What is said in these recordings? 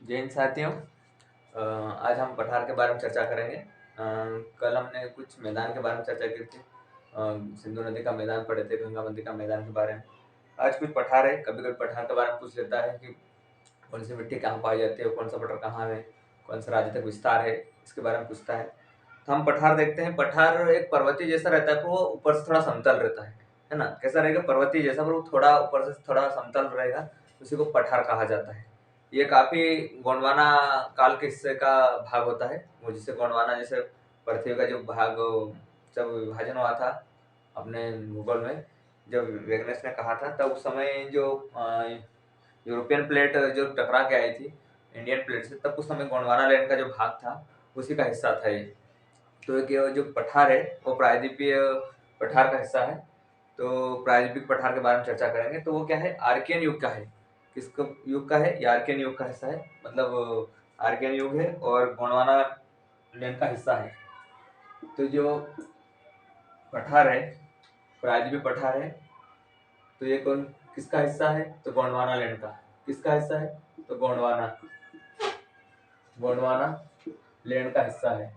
जय हिंद साथियों। आज हम पठार के बारे में चर्चा करेंगे। कल हमने कुछ मैदान के बारे में चर्चा की थी। सिंधु नदी का मैदान पढ़े थे, गंगा नदी का मैदान के बारे में। आज कुछ पठार है। कभी कभी पठार के बारे में पूछ लेता है कि कौन सी मिट्टी कहाँ पाई जाती है, कौन सा पठार कहाँ है, कौन सा राज्य तक विस्तार है, इसके बारे में पूछता है। तो हम पठार देखते हैं। पठार एक पर्वतीय जैसा रहता है, वो ऊपर से थोड़ा समतल रहता है ना। कैसा रहेगा? पर्वतीय जैसा, पर वो थोड़ा ऊपर से थोड़ा समतल रहेगा, उसी को पठार कहा जाता है। ये काफी गोंडवाना काल के हिस्से का भाग होता है, वो जिसे गोंडवाना, जैसे पृथ्वी का जो भाग जब विभाजन हुआ था अपने भूगोल में, जब वेगनस ने कहा था, तब उस समय जो यूरोपियन प्लेट जो टकरा के आई थी इंडियन प्लेट से, तब उस समय गोंडवाना लैंड का जो भाग था उसी का हिस्सा था ये। तो एक जो पठार है वो प्रायद्वीपीय पठार का हिस्सा है। तो प्रायद्वीपिक पठार के बारे में चर्चा करेंगे। तो वो क्या है? आर्कियन युग का है। किसका युग का है? ये आर्कियन युग का हिस्सा है, मतलब आर्कियन युग है और गोंडवाना लैंड का हिस्सा है। तो जो पठार है, प्रायद्वीपीय पठार है, तो ये कौन किसका हिस्सा है? तो गोंडवाना लैंड का। किसका हिस्सा है? तो गोंडवाना गोंडवाना लैंड का हिस्सा है।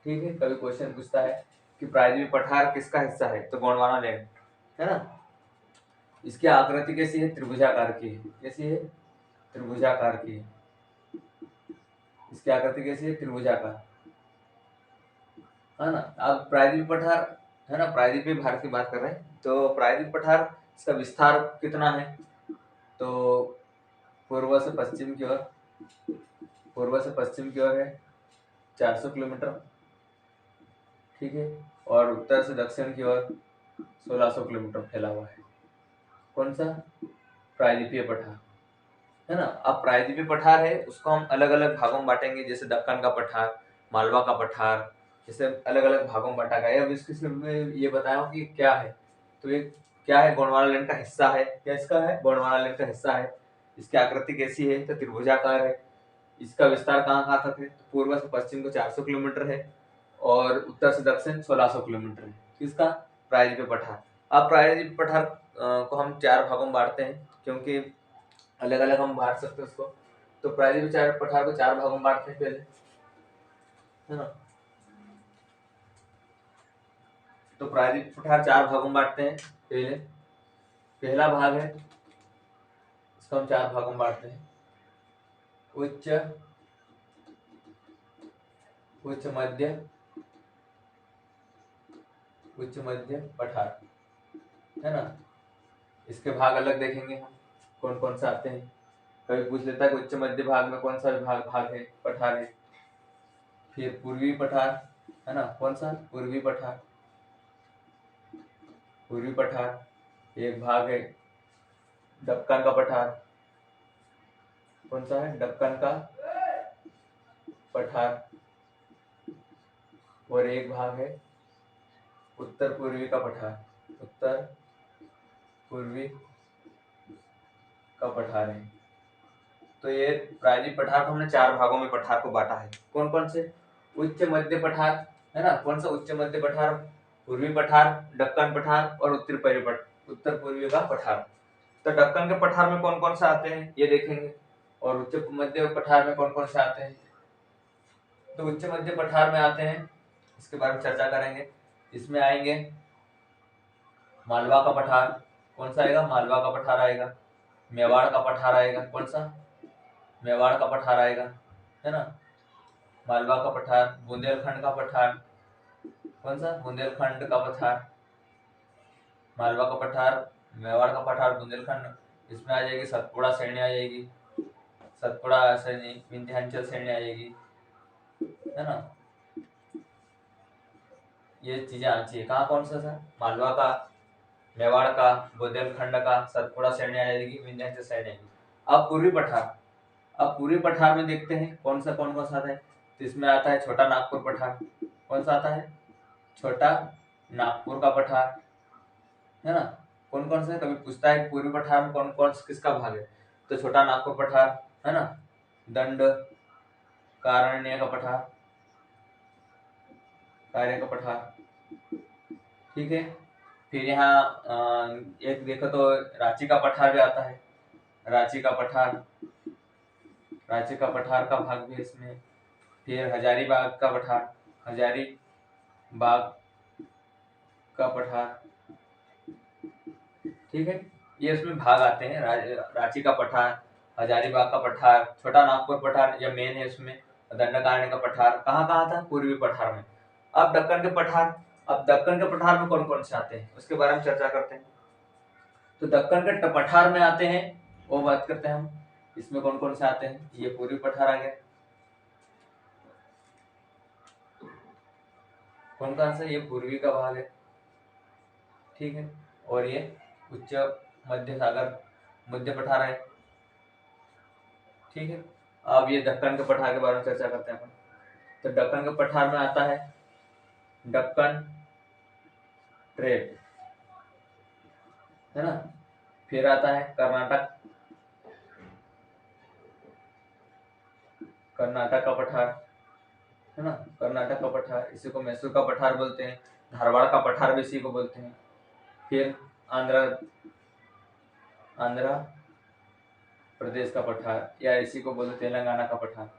ठीक है। कभी क्वेश्चन पूछता है कि प्रायद्वीपीय पठार किसका हिस्सा है, तो गोंडवाना लैंड है ना। इसकी आकृति कैसी है? त्रिभुजाकार की है। कैसी है? त्रिभुजाकार की है। इसकी आकृति कैसी है? त्रिभुजाकार, है ना। अब प्रायद्वीपीय पठार है ना, प्रायद्वीपीय भारत की बात कर रहे हैं। तो प्रायद्वीपीय पठार, इसका विस्तार कितना है? तो पूर्व से पश्चिम की ओर, पूर्व से पश्चिम की ओर है 400 किलोमीटर। ठीक है। और उत्तर से दक्षिण की ओर 1600 किलोमीटर फैला हुआ है। कौन सा? प्रायद्वीपीय पठार, है ना। अब प्रायद्वीपीय पठार है, उसको हम अलग अलग भागों में बांटेंगे, जैसे दक्कन का पठार, मालवा का पठार, जैसे अलग अलग भागों में बांटा गया है। अब इसके में ये बताया कि क्या है। तो ये क्या है? गोंडवाना लैंड का हिस्सा है। क्या इसका है? गोंडवाना लैंड का हिस्सा है। इसकी आकृति कैसी है? तो त्रिभुजाकार है। इसका विस्तार कहाँ कहाँ तक है? तो पूर्व से पश्चिम को 400 किलोमीटर है और उत्तर से दक्षिण 1600 किलोमीटर है। किसका? प्रायद्वीपीय पठार। अब प्रायद्वीपीय पठार को हम 4 भागों में बांटते हैं, क्योंकि अलग अलग हम बांट सकते हैं उसको। तो प्रायद्वीपीय पठार को 4 भागों में बांटते हैं पहले, है ना। तो प्रायद्वीपीय पठार 4 भागों में बांटते हैं पहले। पहला भाग है, इसको हम 4 भागों में बांटते हैं। उच्च, उच्च मध्य, उच्च मध्य पठार, है ना। इसके भाग अलग देखेंगे हम, कौन कौन से आते हैं। कभी पूछ लेता है कि उच्च मध्य भाग में कौन सा भाग है, पठार है। फिर पूर्वी पठार, है ना। कौन सा? पूर्वी पठार। पूर्वी पठार एक भाग है। दक्कन का पठार, कौन सा है? दक्कन का पठार। और एक भाग है उत्तर पूर्वी का पठार। उत्तर पूर्वी का पठार है। तो ये प्रायद्वीपीय पठार को हमने 4 भागों में पठार को बांटा है। कौन कौन से? उच्च मध्य पठार, है ना। कौन सा? उच्च मध्य पठार, पूर्वी पठार, दक्कन पठार और उत्तर पूर्वी का पठार। तो दक्कन के पठार में कौन कौन से आते हैं ये देखेंगे, और उच्च मध्य पठार में कौन कौन से आते हैं। तो उच्च मध्य पठार में आते हैं, इसके बारे में चर्चा करेंगे। इसमें आएंगे मालवा का पठार। कौन सा आएगा? मालवा का पठार आएगा। मेवाड़ का पठार आएगा। कौन सा? मेवाड़ का पठार आएगा, है ना। मालवा का पठार। बुंदेलखंड का पठार। कौन सा? बुंदेलखंड का पठार। मालवा का पठार, मेवाड़ का पठार, बुंदेलखंड। इसमें आ जाएगी सतपुड़ा श्रेणी, आ जाएगी सतपुड़ा श्रेणी, विंध्याचल श्रेणी आ जाएगी, है ना। ये चीजें आनी चाहिए। कहाँ कौन सा सर? मालवा का, मेवाड़ का, बुंदेलखंड का, सतपुड़ा श्रेणी आ जाएगी, विंध्याचल श्रेणी आएगी। अब पूर्वी पठार। अब पूर्वी पठार में देखते हैं कौन कौन सा आता है। तो इसमें आता है छोटा नागपुर पठार। कौन सा आता है? छोटा नागपुर का पठार, है ना। कौन कौन से? कभी पूछता है पूर्वी पठार में कौन कौन किसका भाग है। तो छोटा नागपुर पठार, है ना। दंड कारण्य का पठार, कार्य का पठार। ठीक है। फिर यहाँ एक देखो तो रांची का पठार भी आता है। रांची का पठार, रांची का पठार का भाग भी इसमें। फिर हजारीबाग का पठार, हजारीबाग का पठार, ठीक है। ये इसमें भाग आते हैं, रांची का पठार, हजारीबाग का पठार, छोटा नागपुर पठार या मेन है उसमें, दंडकारण्य का पठार कहाँ कहाँ था, पूर्वी पठार में। अब दक्कन के पठार, अब दक्कन के पठार में कौन कौन से आते हैं उसके बारे में चर्चा करते हैं। तो दक्कन के पठार में आते हैं, वो बात करते हैं हम, इसमें कौन कौन से आते हैं। ये पूर्वी पठार आ गया, कौन कौन सा, ये पूर्वी का भाग है, ठीक है। और ये उच्च मध्य सागर, मध्य पठार है, ठीक है। अब ये दक्कन के पठार के बारे में चर्चा करते हैं अपन। तो दक्कन के पठार में आता है दक्कन ट्रेप, है ना। फिर आता है कर्नाटक, कर्नाटक का पठार, है ना, कर्नाटक का पठार, इसी को मैसूर का पठार बोलते हैं, धारवाड़ का पठार भी इसी को बोलते हैं। फिर आंध्र प्रदेश का पठार, या इसी को बोलते तेलंगाना का पठार।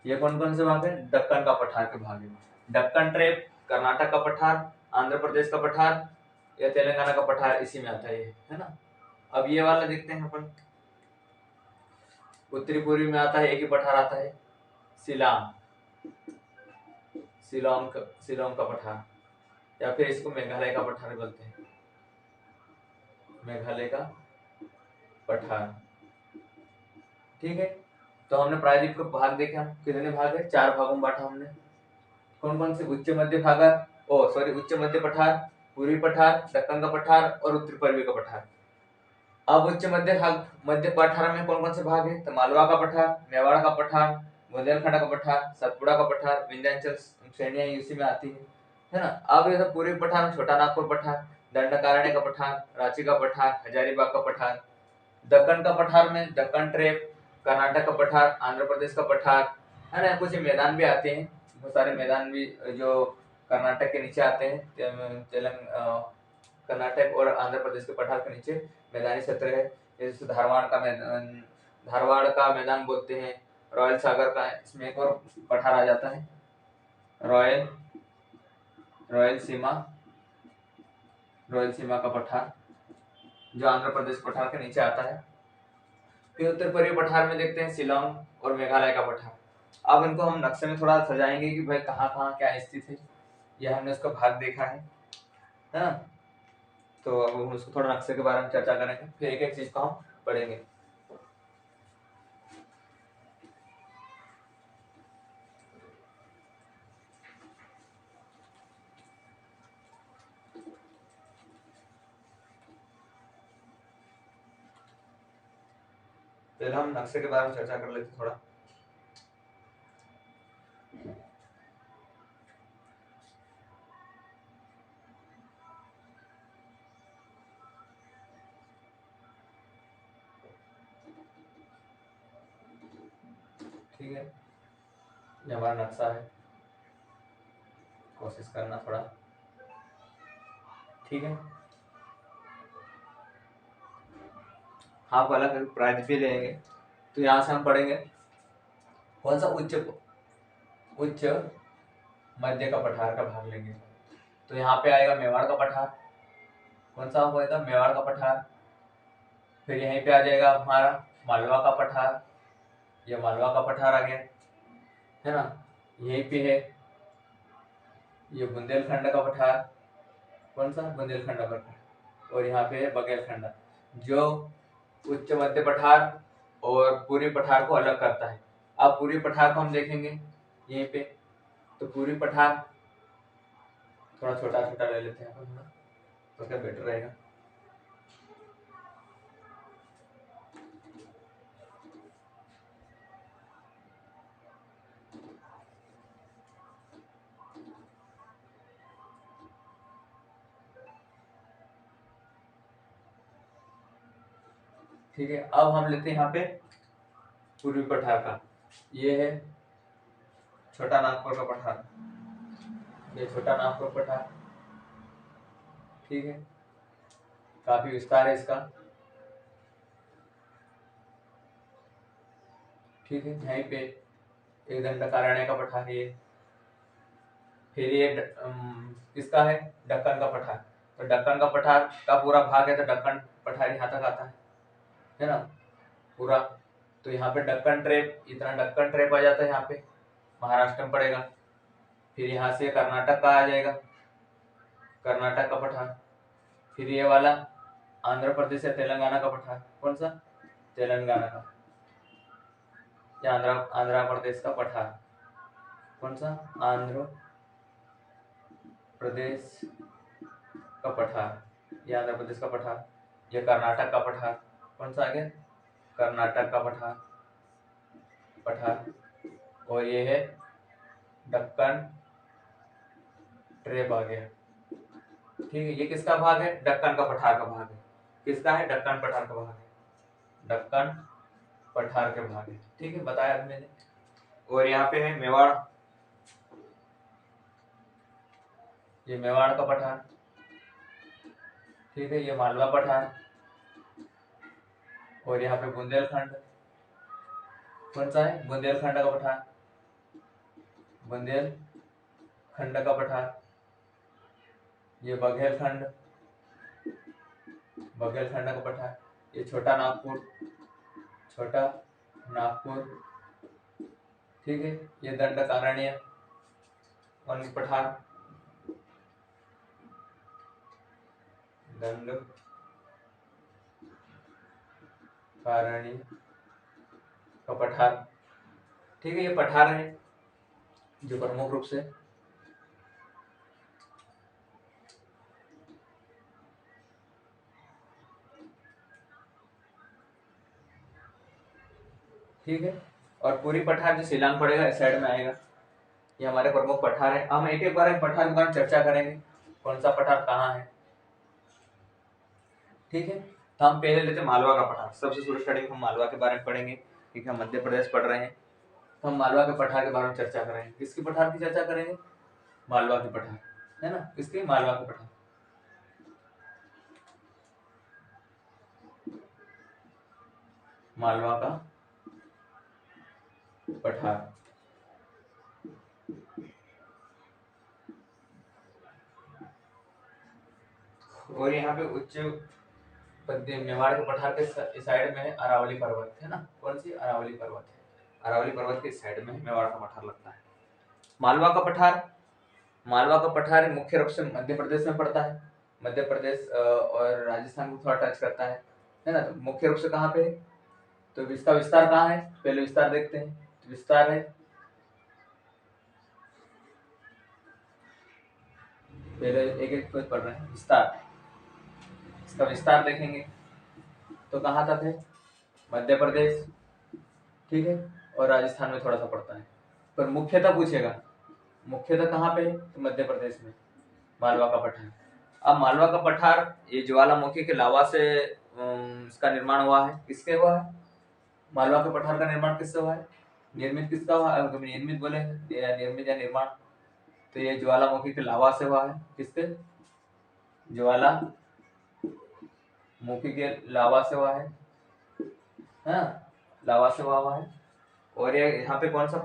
ये कौन कौन से भाग है, दक्कन का पठार के भाग है। दक्कन ट्रेप, कर्नाटक का पठार, आंध्र प्रदेश का पठार या तेलंगाना का पठार, इसी में आता है ना। अब ये वाला देखते हैं अपन, उत्तरी पूर्वी में आता है, एक ही पठार आता है, शिलोंग का पठार, या फिर इसको मेघालय का पठार बोलते हैं, मेघालय का पठार, ठीक है। तो हमने प्रायद्वीप के भाग देखे, हम कितने भाग है, 4 भागों में बांटा हमने। कौन कौन से, उच्च मध्य भागर, उच्च मध्य पठार, पूर्वी पठार, दक्कन का पठार और उत्तरी पूर्वी का पठार। अब उच्च मध्य पठार में कौन कौन से भाग है, तो मालवा का पठार, मेवाड़ का पठार, बुंदेलखंड का पठार, सतपुड़ा का पठार, विंध्याचल श्रेणियां इसी में आती है ना। अब ये पूर्वी पठार में छोटा नागपुर पठार, दंडकारण्य का पठार, रांची का पठार, हजारीबाग का पठार। दक्कन का पठार में दक्कन ट्रेप, कर्नाटक का पठार, आंध्र प्रदेश का पठार, है ना। कुछ मैदान भी आते हैं, बहुत सारे मैदान भी जो कर्नाटक के नीचे आते हैं, कर्नाटक और आंध्र प्रदेश के पठार के नीचे मैदानी क्षेत्र है। जैसे धारवाड़ का मैदान बोलते हैं, रॉयल सागर का, इसमें एक और पठार आ जाता है, रॉयल सीमा का पठार, जो आंध्र प्रदेश पठार के नीचे आता है। फिर उत्तर पूर्वी पठार में देखते हैं शिलोंग और मेघालय का पठार। अब इनको हम नक्शे में थोड़ा सजाएंगे कि भाई कहाँ कहाँ क्या स्थित है, यह हमने उसका भाग देखा है ना। तो अब हम उसको थोड़ा नक्शे के बारे में चर्चा करेंगे, फिर एक एक चीज को हम पढ़ेंगे। पहले हम नक्शे के बारे में चर्चा कर लेते थोड़ा। ठीक है, ये हमारा नक्शा है, कोशिश करना थोड़ा, ठीक है। हाँ, पहला प्रायद्वीपीय लेंगे, तो यहाँ से हम पढ़ेंगे कौन सा, उच्च मध्य का पठार का भाग लेंगे। तो यहाँ पे आएगा मेवाड़ का पठार, कौन सा होगा, मेवाड़ का पठार। फिर यहीं पे आ जाएगा हमारा मालवा का पठार, ये मालवा का पठार आ गया, है ना। यहीं पे है ये बुंदेलखंड का पठार, कौन सा, बुंदेलखंड का पठार। और यहाँ पे है बघेलखंड, जो उच्च मध्य पठार और पूर्वी पठार को अलग करता है। अब पूर्वी पठार को हम देखेंगे यहीं पे, तो पूर्वी पठार थोड़ा छोटा छोटा ले लेते हैं अपन, तो क्या बेटर रहेगा। ठीक है, अब हम लेते हैं यहाँ पे पूर्वी पठार का, ये है छोटा नागपुर का पठार, ये छोटा नागपुर पठार, ठीक है। काफी विस्तार है इसका, ठीक है, यहीं पे एक दंडकारण्य का पठार ये। फिर ये किसका है, दक्कन का पठार। तो दक्कन का पठार का पूरा भाग है, तो दक्कन पठार यहाँ तक आता है ना पूरा। तो यहाँ पे दक्कन ट्रेप, इतना दक्कन ट्रेप आ जाता है यहाँ पे, महाराष्ट्र में पड़ेगा। फिर यहाँ से कर्नाटक का आ जाएगा, कर्नाटक का पठार। फिर ये वाला आंध्र प्रदेश या तेलंगाना का पठार, कौन सा, तेलंगाना का, या आंध्र प्रदेश का पठार, कौन सा, आंध्र प्रदेश का पठार, ये आंध्र प्रदेश का पठार। ये कर्नाटक का पठार, कौन सा आ गया, कर्नाटक का पठार। और ये है दक्कन ट्रेप आ गया। ठीक है, ये किसका भाग है, दक्कन का पठार का भाग है। किसका है, दक्कन पठार का भाग है, दक्कन पठार के भाग है। ठीक है, बताया मैंने। और यहाँ पे है मेवाड़, ये मेवाड़ का पठार। ठीक है, ये मालवा पठार। और यहाँ पे बुंदेलखंड, कौन सा है, बुंदेलखंड का पठार, बुंदेलखंड का पठार। ये बघेलखंड, बघेलखंड का पठार। ये छोटा नागपुर, छोटा नागपुर। ठीक है, ये दंडकारण्य वन पठार, दंडकारण्य का पठार। ठीक है, ये पठार है जो प्रमुख रूप से ठीक है। और पूरी पठार जो शिलांग पड़ेगा इस साइड में आएगा, ये हमारे प्रमुख पठार है। हम एक एक बार पठार के बारे में चर्चा करेंगे, कौन सा पठार कहाँ है। ठीक है, तो हम पहले लेते हैं मालवा का पठार। सबसे शुरू स्टार्टिंग हम मालवा के बारे में पढ़ेंगे, क्योंकि हम मध्य प्रदेश पढ़ रहे हैं। तो हम मालवा के पठार के बारे में चर्चा करेंगे। किसकी पठार की चर्चा करेंगे, मालवा के पठार, है ना, किसके, मालवा के पठार। मालवा का पठार। और यहाँ पे उच्च पद्य मेवाड़ के पठार के साइड में है अरावली पर्वत, है ना, कौन सी, अरावली पर्वत है। अरावली पर्वत के साइड में मेवाड़ का पठार लगता है। मालवा का पठार, मालवा का पठार मुख्य रूप से मध्य प्रदेश में पड़ता है। मध्य प्रदेश और राजस्थान को थोड़ा टच करता है ना। तो मुख्य रूप से कहाँ पे है, तो इसका विस्तार कहाँ है, पहले विस्तार देखते हैं। तो विस्तार है, पहले एक एक पढ़ रहे हैं। विस्तार, इसका विस्तार देखेंगे तो कहाँ तक है, मध्य प्रदेश, ठीक है, और राजस्थान में थोड़ा सा पड़ता है। पर मुख्यतः पूछेगा, मुख्यतः कहाँ पे है, तो मध्य प्रदेश में, मालवा का पठार। अब मालवा का पठार ये ज्वालामुखी के लावा से इसका निर्माण हुआ है। किसके हुआ है, मालवा के पठार का निर्माण किससे हुआ है, निर्मित किसका हुआ है, निर्मित बोले निर्मित या निर्माण, तो ये ज्वालामुखी के लावा से हुआ है। किसके, ज्वालामुखी के लावा से हुआ है, लावा से हुआ है। और ये यहाँ पे कौन सा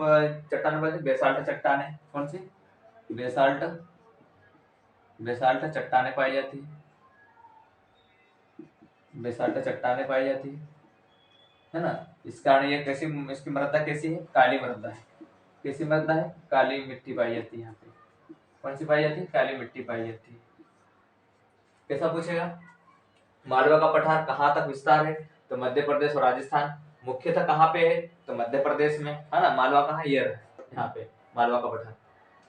चट्टान है, बेसाल्ट चट्टान है। कौन सी, बेसाल्ट, बेसाल्ट चट्टानें पाई जाती है, बेसाल्ट चट्टानें पाई जाती है ना। इस कारण ये कैसी, इसकी मृदा कैसी है, काली मृदा है। कैसी मृदा है, काली मिट्टी पाई जाती है यहाँ पे। कौन सी पाई जाती है, काली मिट्टी पाई जाती है। कैसा पूछेगा, मालवा का पठार कहाँ तक विस्तार है, तो मध्य प्रदेश और राजस्थान। मुख्यतः कहाँ पे है, तो मध्य प्रदेश में, है ना। मालवा कहाँ, ये यहाँ पे मालवा का पठार।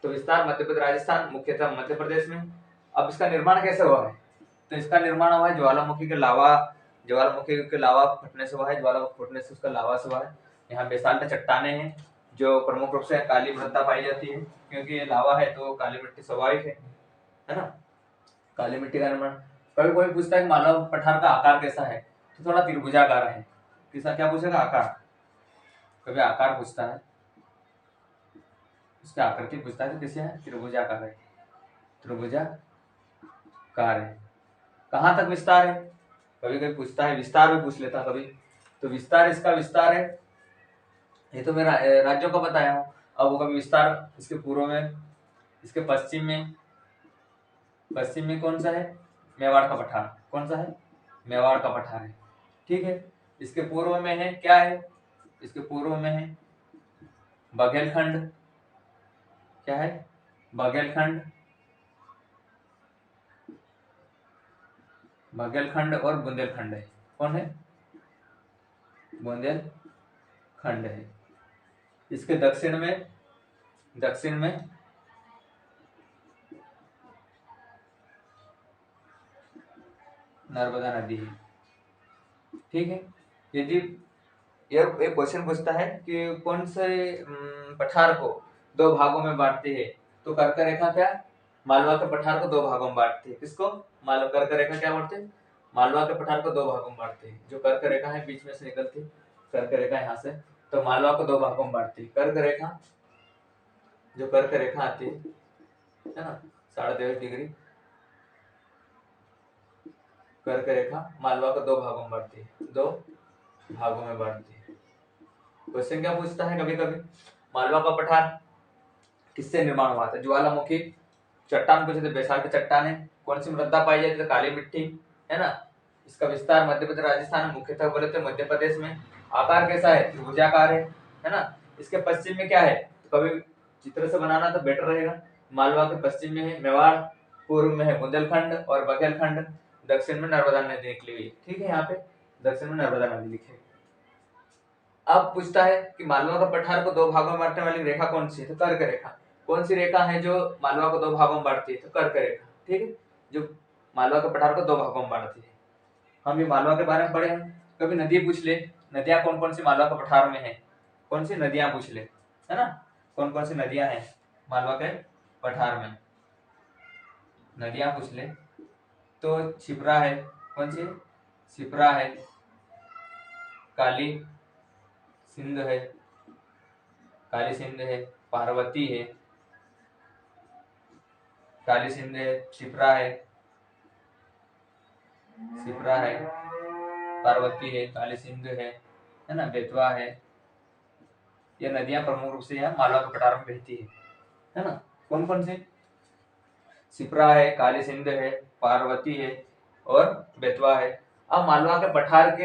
तो विस्तार मध्य प्रदेश राजस्थान, मुख्यतः मध्य प्रदेश में। अब इसका निर्माण कैसे हुआ है, तो इसका निर्माण हुआ है ज्वालामुखी के लावा, ज्वालामुखी के लावा फटने से हुआ है, ज्वालामुखी फटने से उसका लावा से हुआ है। यहाँ बेसाल्ट चट्टानें हैं जो प्रमुख रूप से काली मृदा पाई जाती है, क्योंकि ये लावा है तो काली मिट्टी स्वाभाविक है ना। काली मिट्टी का निर्माण। कभी कोई पूछता है मालवा पठार का आकार कैसा है, तो थोड़ा त्रिभुजाकार है। किसा, क्या पूछेगा, आकार, कभी आकार पूछता है, उसकी आकृति पूछता है, तो किसी है, त्रिभुजाकार है, त्रिभुजाकार है। कहाँ तक विस्तार है, कभी कभी पूछता है, विस्तार भी पूछ लेता कभी। तो विस्तार, इसका विस्तार है ये तो मेरा राज्यों का बताया हूँ। अब कभी विस्तार इसके पूर्व में, इसके पश्चिम में कौन सा है? मेवाड़ का पठार। कौन सा है? मेवाड़ का पठार है। ठीक है। इसके पूर्व में है क्या है? इसके पूर्व में है बघेलखंड। क्या है? बघेलखंड। बघेलखंड और बुंदेलखंड है। कौन है? बुंदेलखंड है। इसके दक्षिण में नर्मदा नदी है। ठीक है। यदि एक क्वेश्चन पूछता है कि कौन से पठार को दो भागों में बांटते हैं, तो कर्क रेखा क्या? मालवा के पठार को दो भागों में बांटते हैं। किसको? कर्क रेखा क्या बांटते हैं? मालवा के पठार को दो भागों में बांटते हैं। जो कर्क रेखा है बीच में से निकलती, कर्क रेखा यहाँ से, तो मालवा को दो भागों में बांटती है। कर्क रेखा, जो कर्क रेखा आती है ना 23.5 डिग्री, कर्क रेखा मालवा को दो भागों में बांटती है। दो भागों में बांटती है। क्वेश्चन क्या पूछता है कभी कभी, मालवा का पठार किससे निर्माण हुआ था? ज्वालामुखी चट्टान पूछे थे, बैसाख की चट्टान है। कौन सी मृदा पाई जाती है? काली मिट्टी, है ना। इसका विस्तार मध्य प्रदेश राजस्थान में, मुख्यतः बोले तो मध्य प्रदेश में। आकार कैसा है? त्रिभुजाकार है ना। इसके पश्चिम में क्या है? तो कभी चित्र से बनाना तो बेटर रहेगा। मालवा के पश्चिम में है मेवाड़, पूर्व में है बुंदेलखंड और बघेलखंड, दक्षिण में नर्मदा नदी निकली हुई। ठीक है। यहाँ पे दक्षिण में नर्मदा नदी लिखे। अब पूछता है कि मालवा का पठार को दो भागों में बांटने वाली रेखा कौन सी है? तो कर्क रेखा। कौन सी रेखा है जो मालवा को दो भागों में बांटती है? तो कर्क रेखा। ठीक है। जो मालवा के पठार को दो भागों में बांटती है। हम ये मालवा के बारे में पढ़े हैं। कभी नदी पूछ ले, नदियां कौन कौन सी मालवा के पठार में है? कौन सी नदियां पूछ ले, है ना। कौन कौन सी नदियां हैं मालवा के पठार में? नदियां पूछ ले तो क्षिप्रा है। कौन सी? क्षिप्रा है, काली सिंध है, काली सिंध है, पार्वती है, काली सिंध है, क्षिप्रा है, पार्वती है, काली सिंध है ना, बेतवा है। ये नदियां प्रमुख रूप से यहाँ मालवा के पठार में बहती है ना। कौन कौन सी? क्षिप्रा है, काली सिंध है, पार्वती है और बेतवा है। अब मालवा के पठार के,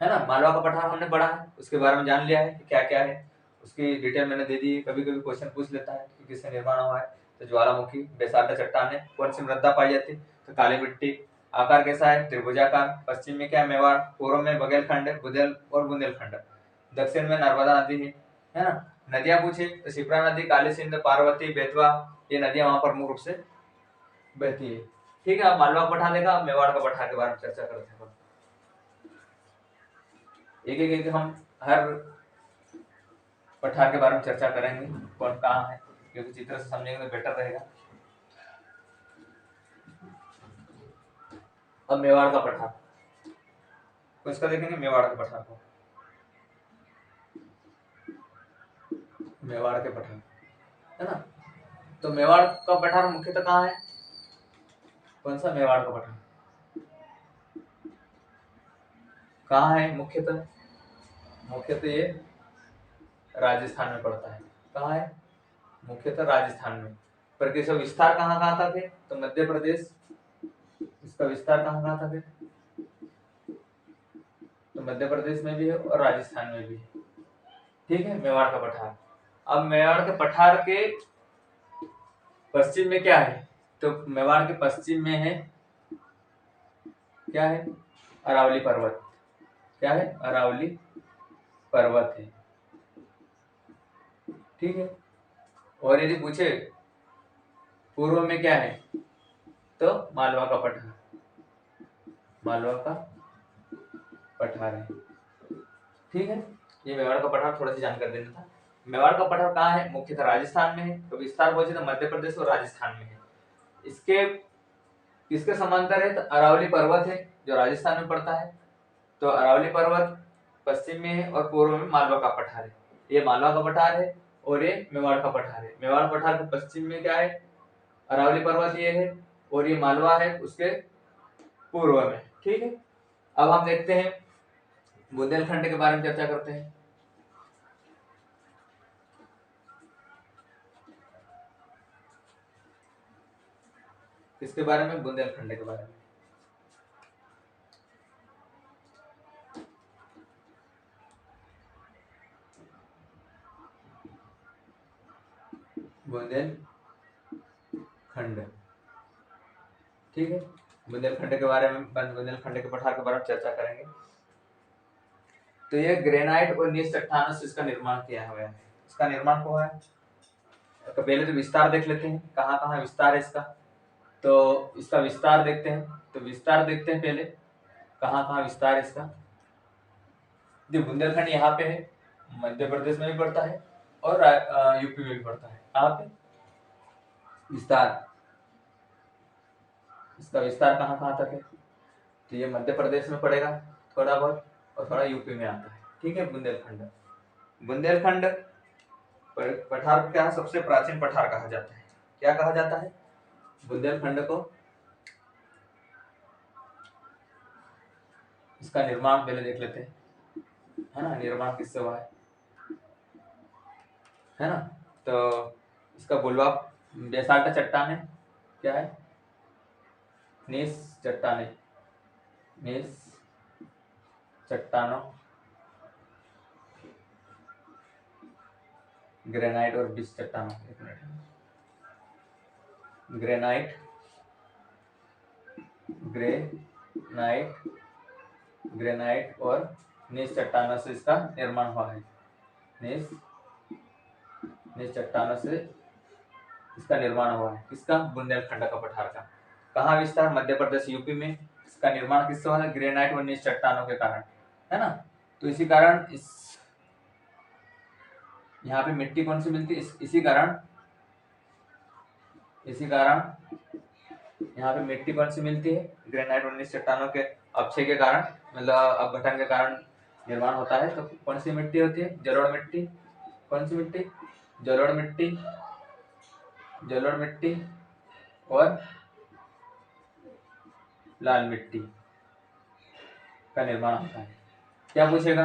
है ना, मालवा का पठार हमने पढ़ा है, उसके बारे में जान लिया है कि क्या क्या है। उसकी डिटेल मैंने दे दी है। कभी कभी क्वेश्चन पूछ लेता है कि किससे निर्माण हुआ है, तो ज्वालामुखी, बैसाल्ट चट्टान है। कौन सी मृदा पाई जाती है? तो काली मिट्टी। आकार कैसा है? त्रिभुजाकार। पश्चिम में क्या? मेवाड़, पूर्व में बघेलखंड, बुंदेलखंड, दक्षिण में नर्मदा नदी है ना। नदियां पूछे तो शिप्रा नदी, काली सिंध, पार्वती, बेतवा, ये नदियां वहां प्रमुख रूप से बहती है। ठीक है। अब मालवा का पठार देखा, मेवाड़ का पठार के बारे में चर्चा करते हैं। एक हम हर पठार के बारे में चर्चा करेंगे, कौन कहाँ है, क्योंकि चित्र से समझेंगे तो बेटर रहेगा। अब मेवाड़ का पठार तो इसका देखेंगे, मेवाड़ के पठार को, मेवाड़ के पठार, है ना। तो मेवाड़ का पठार मुख्यतः कहाँ है? कौन सा? मेवाड़ का पठार कहाँ है मुख्यतः? मुख्यतः ये राजस्थान में पड़ता है। कहाँ है? मुख्यतः राजस्थान में। पर इसका विस्तार कहाँ कहाँ था फिर? तो मध्य प्रदेश। इसका विस्तार कहाँ कहाँ था फिर? तो मध्य प्रदेश में भी है और राजस्थान में भी है। ठीक है। मेवाड़ का पठार। अब मेवाड़ के पठार के पश्चिम में क्या है? तो मेवाड़ के पश्चिम में है क्या है? अरावली पर्वत। क्या है? अरावली पर्वत है। ठीक है। और यदि पूछे पूर्व में क्या है, तो मालवा का पठार, मालवा का पठार है। ठीक है। ये मेवाड़ का पठार थोड़ा सी जानकारी देना था। मेवाड़ का पठार कहाँ है? मुख्यतः राजस्थान में है। तो विस्तार पूछे तो मध्य प्रदेश और राजस्थान में है। इसके किसके समांतर है? तो अरावली पर्वत है, जो राजस्थान में पड़ता है। तो अरावली पर्वत पश्चिम में है और पूर्व में मालवा का पठार है। ये मालवा का पठार है और ये मेवाड़ का पठार है। मेवाड़ पठार के पश्चिम में क्या है? अरावली पर्वत ये है और ये मालवा है उसके पूर्व में। ठीक है। अब हम देखते हैं बुंदेलखंड के बारे में चर्चा करते हैं। किसके बारे में? बुंदेलखंड के बारे में। बुंदेलखंड, ठीक है। बुंदेलखंड के बारे में, बुंदेलखंड के पठार के बारे में चर्चा करेंगे। तो ये ग्रेनाइट और नीच चट्टानों से इसका निर्माण किया हुआ है। इसका निर्माण हुआ है, तो पहले तो विस्तार देख लेते हैं, कहाँ कहाँ विस्तार है इसका। तो इसका विस्तार देखते हैं, तो विस्तार देखते हैं पहले, कहाँ कहाँ विस्तार है इसका। जो बुंदेलखंड यहाँ पे है, मध्य प्रदेश में भी पड़ता है और यूपी में भी पड़ता है। कहाँ पे विस्तार, इसका विस्तार कहाँ कहाँ तक है? तो ये मध्य प्रदेश में पड़ेगा थोड़ा बहुत, और थोड़ा यूपी में आता है, ठीक है। बुंदेलखंड, बुंदेलखंड पठार को क्या सबसे प्राचीन पठार कहा जाता है? क्या कहा जाता है बुंदेलखंड को? इसका निर्माण पहले देख लेते हैं, है ना। निर्माण किससे हुआ है ना। तो इसका बुलवा बेसाल्ट चट्टान है, क्या है? नीस चट्टाने, नीस चट्टानों, ग्रेनाइट और बीस चट्टानों। एक मिनट, ग्रेनाइट, ग्रेनाइट, ग्रेनाइट और नीस चट्टानों से इसका निर्माण हुआ है। नीस चट्टानों से इसका निर्माण हुआ है। किसका? बुंदेलखंड का पठार का। कहाँ विस्तार? मध्य प्रदेश यूपी में। इसका निर्माण किससे हुआ है? ग्रेनाइट और नीच चट्टानों के कारण, है ना। तो इसी कारण इस यहाँ पे मिट्टी कौन सी मिलती है? इसी कारण यहाँ पे मिट्टी कौन सी मिलती है? ग्रेनाइट और नीच चट्टानों के अपक्षय के कारण, मतलब अपघटन के कारण निर्माण होता है। तो कौन सी मिट्टी होती है? जलोढ़ मिट्टी। कौन सी मिट्टी? जलोढ़ मिट्टी, जलोढ़ मिट्टी और लाल मिट्टी का निर्माण होता है। क्या पूछेगा?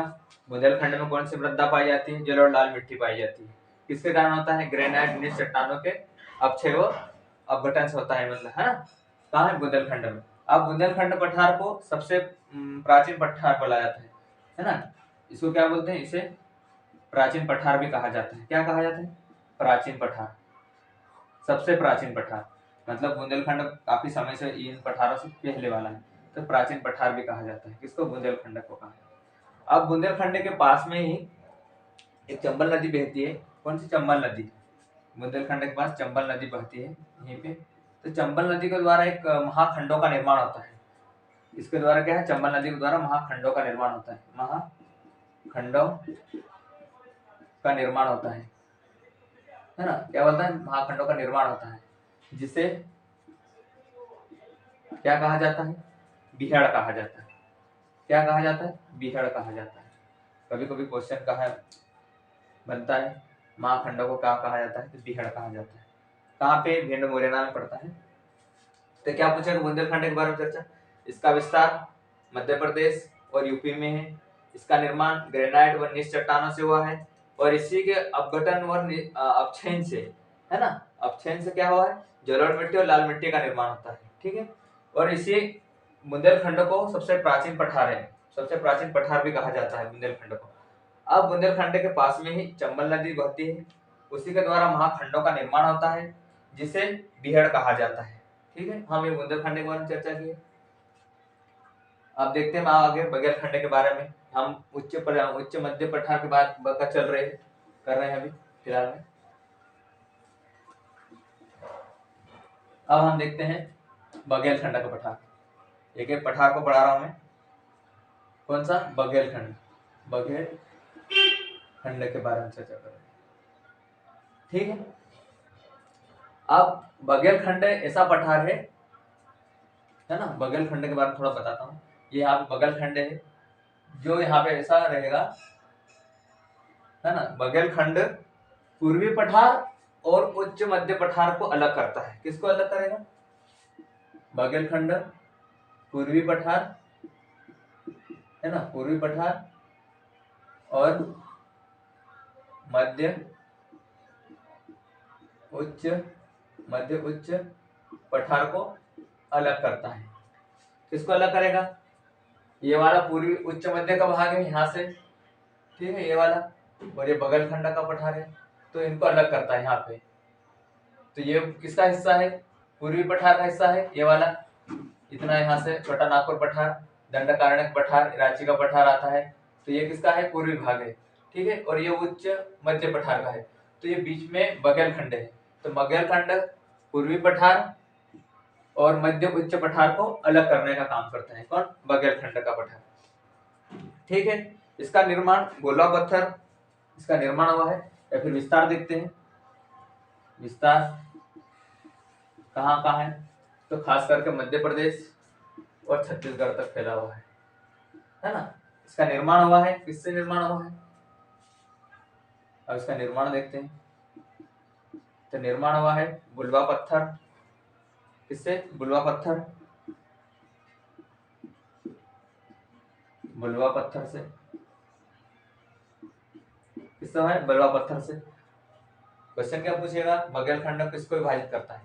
बुंदेलखंड में कौन सी मृदा पाई जाती है? जलोढ़ लाल मिट्टी पाई जाती है। किसके कारण होता है? ग्रेनाइट नीच चट्टानों के अपक्षय व अपघटन से होता है, मतलब, है ना। कहाँ है? बुंदेलखंड में। अब बुंदेलखंड पठार को सबसे प्राचीन पठार बोला जाता है ना। इसको क्या बोलते हैं? इसे प्राचीन पठार भी कहा जाता है। क्या कहा जाता है? प्राचीन पठार, सबसे प्राचीन पठार। मतलब बुंदेलखंड काफी समय से इन पठारों से पहले वाला है, तो प्राचीन पठार भी कहा जाता है। किसको? बुंदेलखंड को कहा जाता है। अब बुंदेलखंड के पास में ही एक चंबल नदी बहती है। कौन सी? चंबल नदी। बुंदेलखंड के पास चंबल नदी बहती है यहीं पे। तो चंबल नदी के द्वारा एक महाखंडों का निर्माण होता है। इसके द्वारा क्या है? चंबल नदी के द्वारा महाखंडों का निर्माण होता है। महाखंडों का निर्माण होता है ना। क्या बोलता है? महाखंडों का निर्माण होता है, जिसे क्या कहा जाता है? बीहड़ कहा जाता है। क्या कहा जाता है? बीहड़ कहा जाता है। कभी कभी क्वेश्चन का है बनता है, महाखंडों को क्या कहा जाता है? तो बीहड़ कहा जाता है। कहाँ पे? भिंड मुरैना में पड़ता है। तो क्या पूछेगा बुंदेलखंड के बारे में चर्चा? इसका विस्तार मध्य प्रदेश और यूपी में है। इसका निर्माण ग्रेनाइट व नीच चट्टानों से हुआ है, और इसी के अपघटन व अपक्षयन से, है ना, अपक्षयन से क्या हुआ है? जलोढ़ मिट्टी और लाल मिट्टी का निर्माण होता है, ठीक है। और इसी बुंदेलखंड को सबसे प्राचीन पठार है, सबसे प्राचीन पठार भी कहा जाता है बुंदेलखंड को। अब बुंदेलखंड के पास में ही चंबल नदी बहती है, उसी के द्वारा महाखंडों का निर्माण होता है, जिसे बीहड़ कहा जाता है, ठीक है। हम ये बुंदेलखंड के बारे में चर्चा की। अब देखते हैं आगे बघेलखंड के बारे में। हम उच्च मध्य पठार के बाद कर रहे हैं अभी फिलहाल में। अब हम देखते हैं बघेलखंड का पठार। एक एक पठार को पढ़ा रहा हूं मैं। कौन सा? बघेलखंड, बघेलखंड के बारे में चर्चा कर रहे हैं, ठीक है। अब बघेलखंड ऐसा पठार है ना। बघेलखंड के बारे में थोड़ा बताता हूँ। ये यहाँ पे बघेलखंड है, जो यहाँ पे ऐसा रहेगा, है ना। बघेलखंड पूर्वी पठार और उच्च मध्य पठार को अलग करता है। किसको अलग करेगा? बघेलखंड पूर्वी पठार, है ना, पूर्वी पठार और मध्य उच्च पठार को अलग करता है। किसको अलग करेगा? ये वाला पूर्वी उच्च मध्य का भाग है यहाँ से, ठीक है, ये वाला, और ये बगल खंड का पठार है, तो इनको अलग करता है यहाँ पे। तो ये किसका हिस्सा है? पूर्वी पठार का हिस्सा है ये वाला, इतना यहाँ से छोटा नागपुर पठार, दंडकारण्य पठार, रांची का पठार आता है, तो ये किसका है? पूर्वी भाग है, ठीक है। और ये उच्च मध्य पठार का है, तो ये बीच में बघेलखंड है, तो बघेलखंड पूर्वी पठार और मध्य उच्च पठार को अलग करने का काम करता है। कौन? बघेलखंड का पठार, ठीक है। इसका निर्माण गोला पत्थर, इसका निर्माण हुआ है, या फिर विस्तार देखते हैं। विस्तार कहाँ कहाँ है? तो खास करके मध्य प्रदेश और छत्तीसगढ़ तक फैला हुआ है ना। इसका निर्माण हुआ है, किससे निर्माण हुआ है? अब इसका निर्माण देखते हैं। तो निर्माण हुआ है बुलवा पत्थर, किससे? बुलवा पत्थर, बुलवा पत्थर से, किससे है? बुलवा पत्थर से। क्वेश्चन क्या पूछेगा? बघेलखंड किसको विभाजित करता है?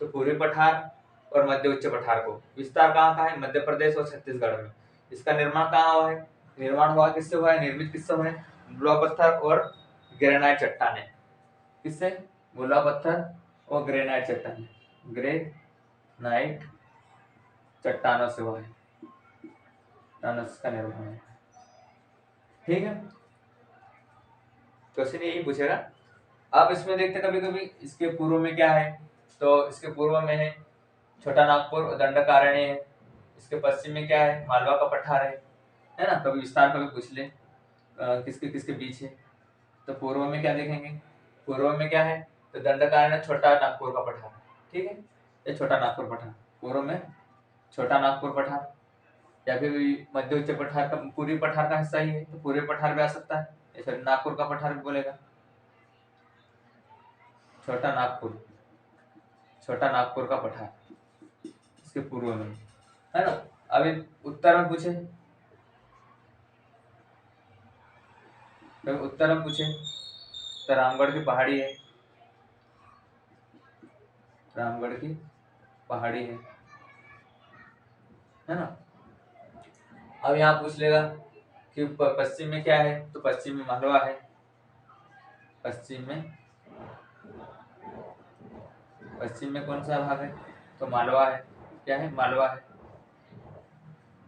तो पूर्वी पठार और मध्य उच्च पठार को। विस्तार कहाँ का है? मध्य प्रदेश और छत्तीसगढ़ में। इसका निर्माण कहाँ हुआ है? निर्माण हुआ किससे हुआ है? निर्मित किससे हुआ है? बुलवा पत्थर और ग्रेनाइट चट्टाने, किससे? बुलवा पत्थर और ग्रेनाइट चट्टाने, ग्रेनाइट चट्टानों से हुआ है, का निर्माण है, ठीक है। क्वेश्चन यही पूछेगा। अब इसमें देखते कभी कभी इसके पूर्व में क्या है, तो इसके पूर्व में है छोटा नागपुर और दंडकारण्य है। इसके पश्चिम में क्या है? मालवा का पठार है ना। कभी विस्तार कभी पूछ ले किसके किसके बीच है। तो पूर्व में क्या देखेंगे? पूर्व में क्या है? तो दंडकारण्य छोटा नागपुर का पठार, ठीक है, ये छोटा नागपुर पठार। पूर्व में छोटा नागपुर पठार, या फिर मध्य उच्च पठार का पूर्वी पठार का हिस्सा ही है, तो पूर्वी पठार भी आ सकता है, ऐसे नागपुर का पठार भी बोलेगा। छोटा नागपुर का पठार इसके पूर्व में है ना। अभी उत्तर में पूछे, उत्तर में पूछे तो रामगढ़ की पहाड़ी है, रामगढ़ की पहाड़ी है ना। अब यहाँ पूछ लेगा कि पश्चिम में क्या है, तो पश्चिम में मालवा है, पश्चिम में कौन सा भाग है? तो मालवा है, क्या है? मालवा है।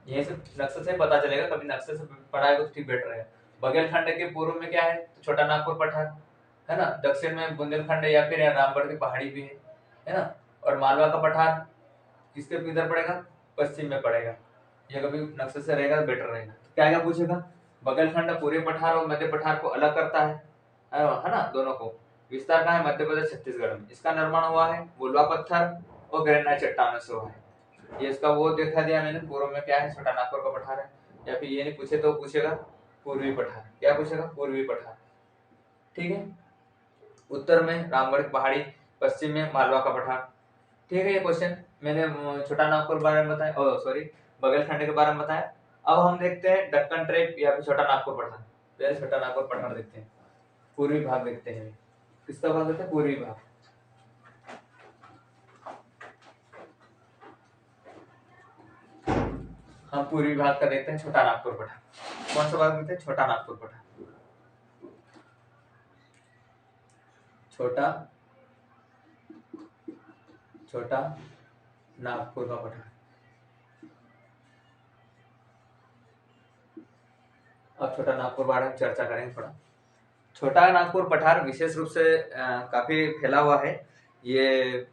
यही से नक्शे से पता चलेगा, कभी नक्शे से पढ़ाएगा तो ठीक बेटर है। बघेलखंड के पूर्व में क्या है? तो छोटा नागपुर पठार है ना। दक्षिण में बुंदेलखंड या फिर रामगढ़ की पहाड़ी भी है ना। और मालवा का पठार किसके इधर पड़ेगा? पश्चिम में पड़ेगा। ये कभी नक्शे से रहेगा तो बेटर रहेगा। तो क्या क्या पूछेगा? बघेलखंड पूर्वी पठार और मध्य पठार को अलग करता है ना, दोनों को। विस्तार कहाँ है? मध्य प्रदेश छत्तीसगढ़ में। इसका निर्माण हुआ है बुलवा पत्थर और ग्रेनाइट चट्टानों से हुआ है। ये इसका वो दिखा दिया मैंने। पूर्व में क्या है? छोटा नागपुर का पठार है। या फिर ये नहीं पूछे तो पूछेगा पूर्वी पठार। क्या पूछेगा? पूर्वी पठार, ठीक है। उत्तर में रामगढ़ की पहाड़ी, पश्चिम में मालवा का पठार, ठीक है। ये क्वेश्चन मैंने छोटा नागपुर के बारे में बताया, सॉरी बघेलखंड के बारे में बताया। अब हम देखते हैं दक्कन ट्रेप या फिर छोटा नागपुर पठार। पहले छोटा नागपुर पठार देखते हैं, पूर्वी भाग देखते हैं। किसका भाग देखते हैं? पूर्वी भाग। हम पूर्वी भाग का देखते हैं छोटा नागपुर पठार। कौन सा भाग देखते हैं? छोटा नागपुर पठार, छोटा नागपुर का पठार। अब छोटा नागपुर बारे में चर्चा करेंगे थोड़ा। छोटा नागपुर पठार विशेष रूप से काफी फैला हुआ है। ये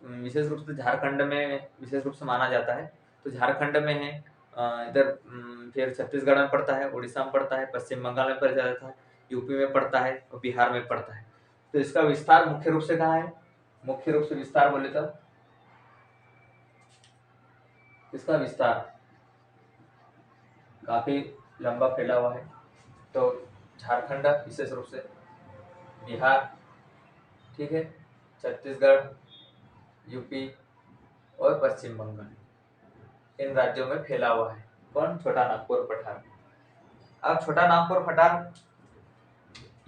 विशेष रूप से झारखंड में विशेष रूप से माना जाता है। तो झारखंड में है, इधर फिर छत्तीसगढ़ में पड़ता है, उड़ीसा में पड़ता है, पश्चिम बंगाल में पड़ जाता है, यूपी में पड़ता है और बिहार में पड़ता है। तो इसका विस्तार मुख्य रूप से कहाँ है? मुख्य रूप से विस्तार बोले तो इसका विस्तार काफी लंबा फैला हुआ है। तो झारखंड विशेष रूप से, बिहार, ठीक है, छत्तीसगढ़, यूपी और पश्चिम बंगाल, इन राज्यों में फैला हुआ है। कौन? छोटा नागपुर पठार। अब छोटा नागपुर पठार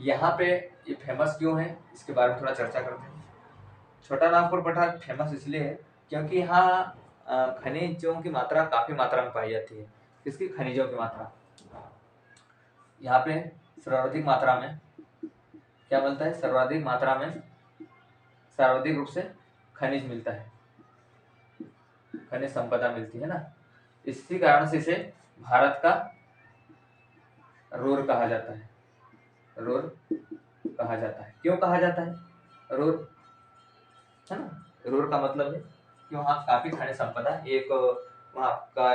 यहाँ पे ये फेमस क्यों है, इसके बारे में थोड़ा चर्चा करते हैं। छोटा नागपुर पठार फेमस इसलिए है क्योंकि यहाँ खनिजों की मात्रा काफी मात्रा में पाई जाती है। किसकी? खनिजों की मात्रा। यहाँ पे सर्वाधिक मात्रा में क्या मिलता है? सर्वाधिक मात्रा में सर्वाधिक रूप से खनिज मिलता है, खनिज संपदा मिलती है ना। इसी कारण से इसे भारत का रोर कहा जाता है। रोर कहा जाता है। क्यों कहा जाता है रोर? है ना, रोर का मतलब है कि वहाँ काफी खनिज संपदा, एक वहाँ का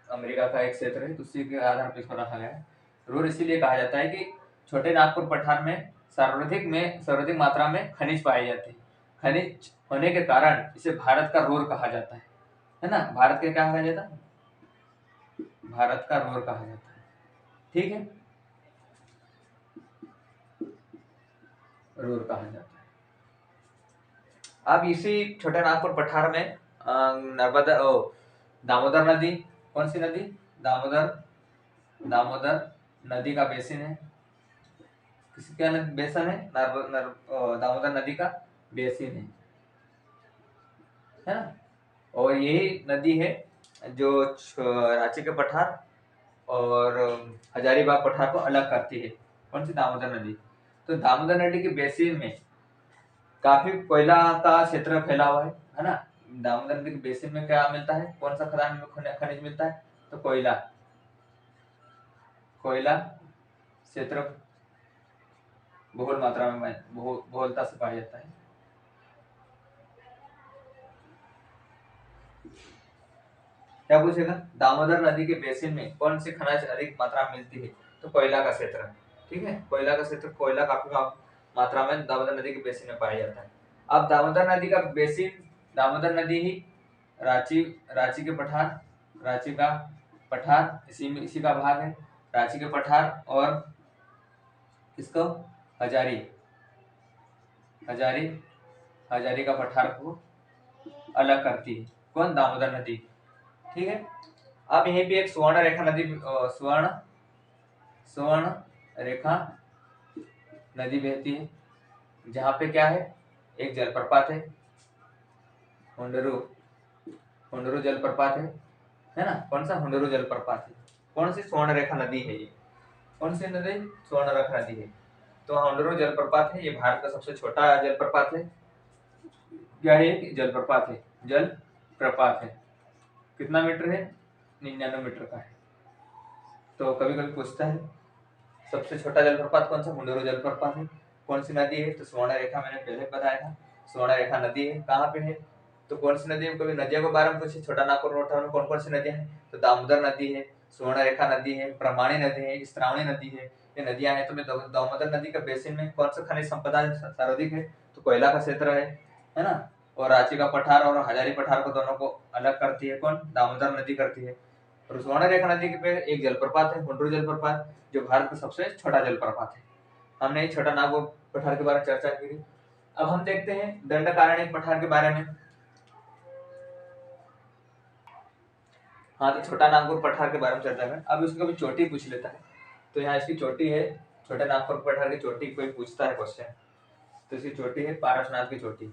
अमेरिका का एक क्षेत्र है, उसी के आधार पर इसको रखा गया है रोर। इसीलिए कहा जाता है कि छोटे नागपुर पठार में सर्वाधिक मात्रा में खनिज पाए जाते हैं। खनिज होने के कारण इसे भारत का रोर कहा जाता है ना। भारत के क्या कहा जाता है? भारत का रोर कहा जाता है। ठीक है, रोर कहा जाता है। अब इसी छोटे नागपुर पठार में नर्मदा दामोदर नदी, कौन सी नदी? दामोदर नदी का बेसिन है। किसी क्या बेसिन है? दामोदर नदी का बेसिन है ना। और यही नदी है जो रांची के पठार और हजारीबाग पठार को अलग करती है। कौन सी? दामोदर नदी। तो दामोदर नदी के बेसिन में काफी कोयला का क्षेत्र फैला हुआ है ना। दामोदर नदी के बेसिन में क्या मिलता है? कौन सा खदान में खनिज मिलता है? तो कोयला क्षेत्र बहुल मात्रा में बहुलता से पाया जाता है। क्या पूछेगा? दामोदर नदी के बेसिन में कौन सी खनिज अधिक मात्रा में मिलती है? तो कोयला का क्षेत्र। ठीक है, कोयला का क्षेत्र, कोयला काफी मात्रा में दामोदर नदी के बेसिन में पाया जाता है। अब दामोदर नदी का बेसिन, दामोदर नदी ही रांची के पठार, रांची का पठार इसी का भाग है। रांची के पठार और किसको? हजारी का पठार को अलग करती है। कौन? दामोदर नदी। ठीक है, अब यहीं पे एक स्वर्ण रेखा नदी स्वर्ण रेखा नदी बहती है, जहाँ पे क्या है? एक जलप्रपात है, हुंडरू जलप्रपात है ना। कौन सा? हुंडरू जलप्रपात है। कौन सी? स्वर्ण रेखा नदी है ये। कौन सी नदी? स्वर्ण रेखा नदी है। तो हुंडरू जलप्रपात है, ये भारत का सबसे छोटा जलप्रपात है। क्या है? जलप्रपात है, जलप्रपात है। कितना मीटर है? 99 मीटर का है। तो कभी कभी पूछता है सबसे छोटा जलप्रपात कौन सा? हुंडरू जलप्रपात है। कौन सी नदी है? तो स्वर्ण रेखा, मैंने पहले बताया था, स्वर्ण रेखा नदी है। कहाँ पे है? तो कौन सी नदी है? कभी नदियों के बारे में पूछे, छोटा नागपुर पठार में कौन कौन सी नदियां हैं? तो दामोदर नदी है, स्वर्ण रेखा नदी है, प्रमाणी नदी है, श्रावणी नदी है, ये नदियां हैं। तो मैं दामोदर नदी का बेसिन में कौन सा खनिज संपदा सर्वाधिक है? तो कोयला का क्षेत्र है ना। और रांची का पठार और हजारी पठार को दोनों को अलग करती है कौन? दामोदर नदी करती है। और स्वर्ण रेखा नदी के पे एक जलप्रपात है, हुंडरू जलप्रपात, जो भारत का सबसे छोटा जलप्रपात है। हमने छोटा नागपुर पठार के बारे में चर्चा की। अब हम देखते हैं दंडकारण्य पठार के बारे में। हाँ, तो छोटा नागपुर पठार के बारे में चर्चा करें। अब इसको कभी चोटी पूछ लेता है, तो यहाँ इसकी चोटी है, छोटे नागपुर पठार की चोटी कोई पूछता है क्वेश्चन, तो इसकी चोटी है पारसनाथ की चोटी।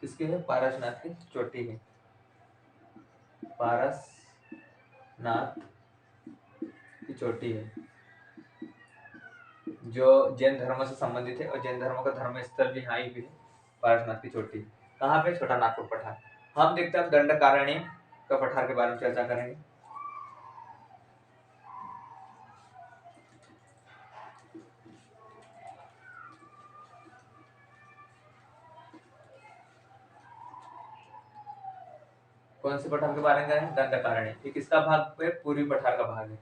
किसकी है? पारसनाथ की चोटी है, पारसनाथ की चोटी है, जो जैन धर्म से संबंधित है और जैन धर्म का धर्म स्थल भी यहाँ ही भी है। पारसनाथ की चोटी कहाँ पे? छोटा नागपुर पठार। हम देखते हैं दंडकारण्य का पठार के बारे में चर्चा करेंगे। कौन से पठार के बारे में करें? दंडकारण्य। ये किसका भाग है? पूर्वी पठार का भाग है।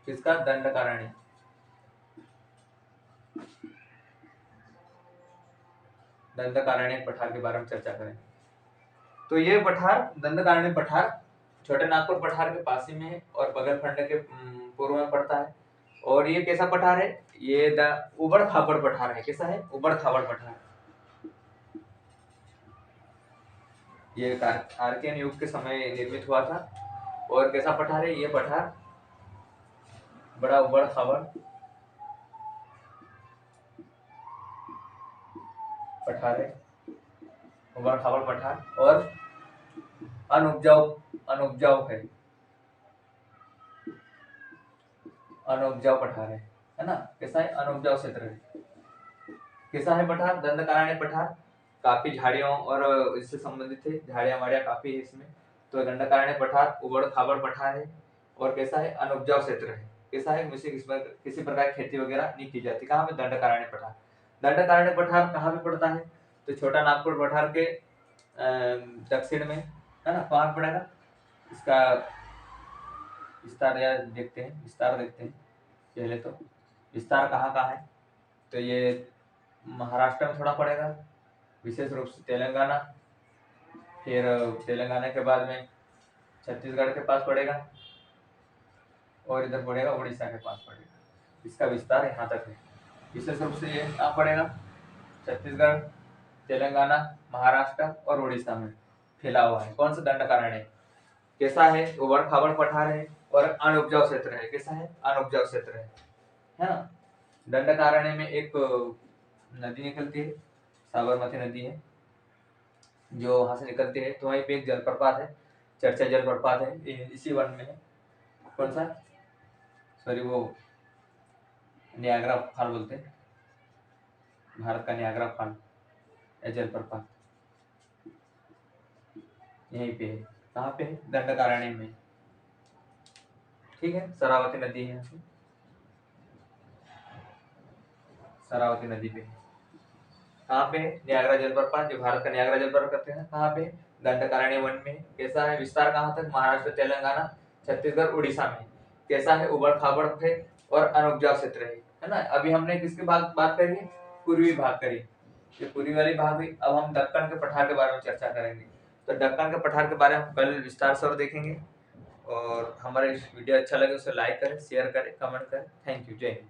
किसका? दंडकारण्य। दंडकारण्य पठार के बारे में चर्चा करें। तो ये पठार, दंडकारण्य पठार, छोटे नागपुर पठार के पास ही में है और बगलखंड के पूर्व में पड़ता है। और ये कैसा पठार है? ये उबड़ खाबड़ पठार है। कैसा है? उबड़ खाबड़ पठार। ये आर्कियन युग के समय निर्मित हुआ था। और कैसा पठार है? ये पठार बड़ा उबड़ खाबड़ पठार है, उबड़ खाबड़ पठार। और अनउपजाऊ अनउपजाऊ है, अनउपजाऊ पठार है ना। कैसा है? अनउपजाऊ क्षेत्र है। कैसा है पठार? दंडकारण्य पठार काफी झाड़ियों और इससे संबंधित है, झाड़ियां वाड़ियां काफी है इसमें, तो दंडकारण्य पठार उबड़ खाबड़ पठार है। और कैसा है? अनउपजाऊ क्षेत्र है। कैसा है? किसी प्रकार की खेती वगैरह नहीं की जाती। कहाँ पे? दंडकारण्य पठार। दंडकारण्य पठार कहाँ पे पड़ता है? तो छोटा नागपुर पठार के दक्षिण में है ना। कहाँ पे पड़ेगा? इसका विस्तार या देखते हैं, विस्तार देखते हैं पहले। तो विस्तार कहाँ का है? तो ये महाराष्ट्र में थोड़ा पड़ेगा, विशेष रूप से तेलंगाना, फिर तेलंगाना के बाद में छत्तीसगढ़ के पास पड़ेगा, और इधर पड़ेगा उड़ीसा के पास पड़ेगा। इसका विस्तार यहाँ तक है। विशेष रूप से ये कहाँ पड़ेगा? छत्तीसगढ़, तेलंगाना, महाराष्ट्र और उड़ीसा में फैला हुआ है। कौन सा? दंडकारण्य। कैसा है? उबड़ खाबड़ पठार है और अनउपजाऊ क्षेत्र है। कैसा है? अनउपजाऊ क्षेत्र है ना। दंडकारण्य में एक नदी निकलती है, साबरमती नदी है, जो वहां से निकलती है। तो वहीं पे एक जलप्रपात है, चर्चा जलप्रपात है, इसी वन में है। कौन सा? सॉरी, वो नियाग्रा फॉल बोलते हैं, भारत का नियाग्रा फॉल या जलप्रपात यहीं पे है। कहाँ पे है? दंडकारण्य में। ठीक है, शरावती नदी है, शरावती नदी पे। कहाँ पे? नियाग्रा जलप्रपात, जो भारत का नियाग्रा जलप्रपात कहते हैं। कहाँ पे? दंडकारण्य वन में। कैसा है? विस्तार कहाँ तक? महाराष्ट्र, तेलंगाना, छत्तीसगढ़, उड़ीसा में। कैसा है? उबड़ खाबड़ है और अनउपजाऊ क्षेत्र है ना। अभी हमने किसकी बात करी? पूर्वी भाग करी, ये पूर्वी वाली भाग हुई। अब हम दक्कन के पठार के बारे में चर्चा करेंगे। तो दक्कन के पठार के बारे में कल विस्तार से और देखेंगे। और हमारा इस वीडियो अच्छा लगे उसे लाइक करें, शेयर करें, कमेंट करें। Thank you. जय हिंद।